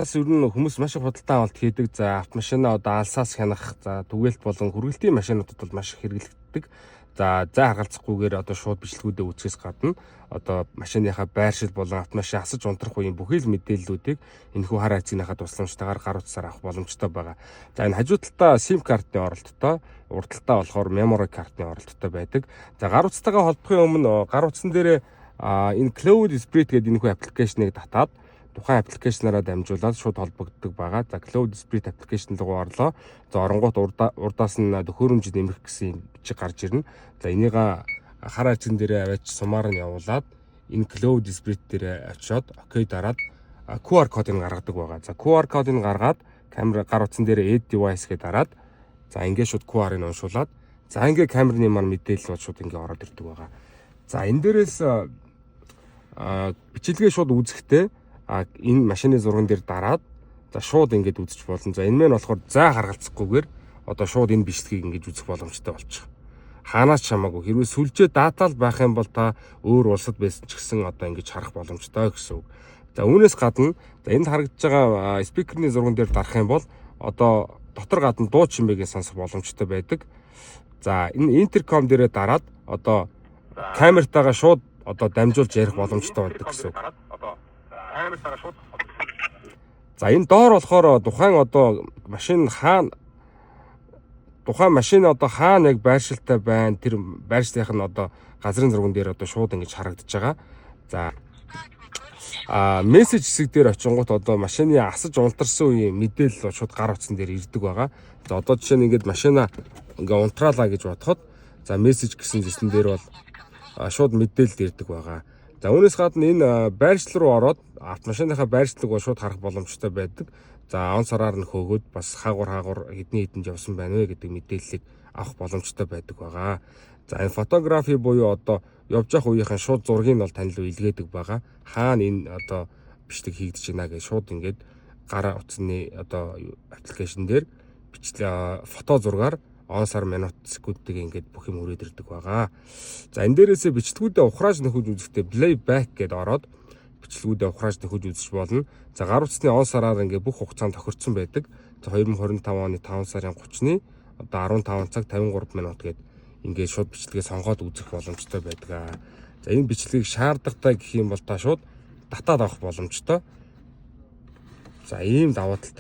Бас ер нь хүмүүс маш их худалдаа авалт хийдэг. За автомашинаа одоо алсаас хянах, за түгээлт болон хүргэлтийн машинуудад бол маш их хэрэглэгддэг. За харгалзахгүйгээр одоо шууд бичлэгүүдээ үзэхээс гадна одоо машиныхаа байршил болон автомашин асаж унтрах үеийн бүхий л мэдээллүүдийг энэхүү хар хайцныхаа тусламжтайгаар гар утсаар авах боломжтой байгаа. За энэ хажуу талдаа SIM картны оролттой, урд талдаа болохоор memory картны оролттой байдаг. За гар утстайгаа холбохын өмнө гар утсан дээрээ энэ Cloud Spirit гэдэг энэхүү аппликейшнийг татаад тухайн аппликейшнаараа дамжуулаад шууд холбогддог байгаа. За Cloud Spirit аппликейшн руу орлоо. За оронгууд урдаас нь төхөөрөмж нэмэх гэсэн бичиг гарч ирнэ. За энийг хар хайцан дээрээ аваач сумаар нь явуулаад энэ Cloud Spirit дээрээ очиод окей дараад QR кодыг гаргадаг байгаа. За QR кодыг гаргаад камера гар утсан дээрээ add device гэж дараад за ингээд шууд QR-ыг уншуулад за ингээд камерны маань мэдээлэл бол шууд ингээд ороод ирдэг байгаа. За энэ дээрээс бичлэгээ шууд үзэхдээ энэ машины зурган дээр дараад за шууд ингэж үзэж болно. За энэ мэн болохоор зай харгалзахгүйгээр одоо шууд энэ бичлэгийг ингэж үзэх боломжтой болчих. Хаанаас ч хамаагүй хэрвээ сүлжээ датал байх юм бол та өөр улсад байсан ч гэсэн одоо ингэж харах боломжтой гэсэн үг. За үүнээс гадна за энд харагдаж байгаа спикерний зурган дээр дарах юм бол одоо дотор гадна дуу чимээгээ сонсох боломжтой байдаг. За энэ интерком дээрээ дараад одоо камертайгаа шууд одоо дамжуулж ярих боломжтой байдаг гэсэн үг. За энэ доор болохоор тухайн одоо машин одоо хаана яг байршилтай байна. Тэр байршлынх нь одоо газрын зурган дээр одоо шууд ингэж харагдаж байгаа. За мессеж хэсэг дээр очингууд одоо машины асаж унтарсан үеийн мэдээлэл шууд гар утсан дээр ирдэг байгаа. За одоо жишээ нь ингэж машина ингээ унтраалаа гэж бодоход за мессеж гэсэн зэсэн дээр бол шууд мэдээлэл ирдэг байгаа. За үүнээс гадна энэ байршил руу ороод автомашиныхаа байршлыг бол шууд харах боломжтой байдаг. За он сараар нь хөөгөөд бас хаагур хэдэн явсан байна вэ гэдэг мэдээллийг авах боломжтой байдаг байгаа. За энэ фотографи буюу одоо явж явах үеийнхэн шууд зургийг нь бол тань руу илгээдэг байгаа. Хаана энэ одоо бичлэг хийгдэж байна гэж шууд ингээд гар утасны одоо аппликейшн дээр бичлэг фото зургаар он сар минут секундыг ингээд бүх юм өрөөд ирдэг байгаа. За энэ дээрээсээ бичлэгүүдээ ухрааж нөхөж үзэхдээ play back гэдээ ороод бичлэгүүдээ ухрааж нөхөж үзэж болно. За гар утасны он сараар ингээд бүх хугацаанд тохирсон байдаг. За 2025 оны 5 сарын 30-ны одоо 15 цаг 53 минут гээд ингээд шууд бичлэгээ сонгоод үзэх боломжтой байдаг. За энэ бичлэгийг шаардлагатай гэх юм бол та шууд татаад авах боломжтой. За ийм даваа талтай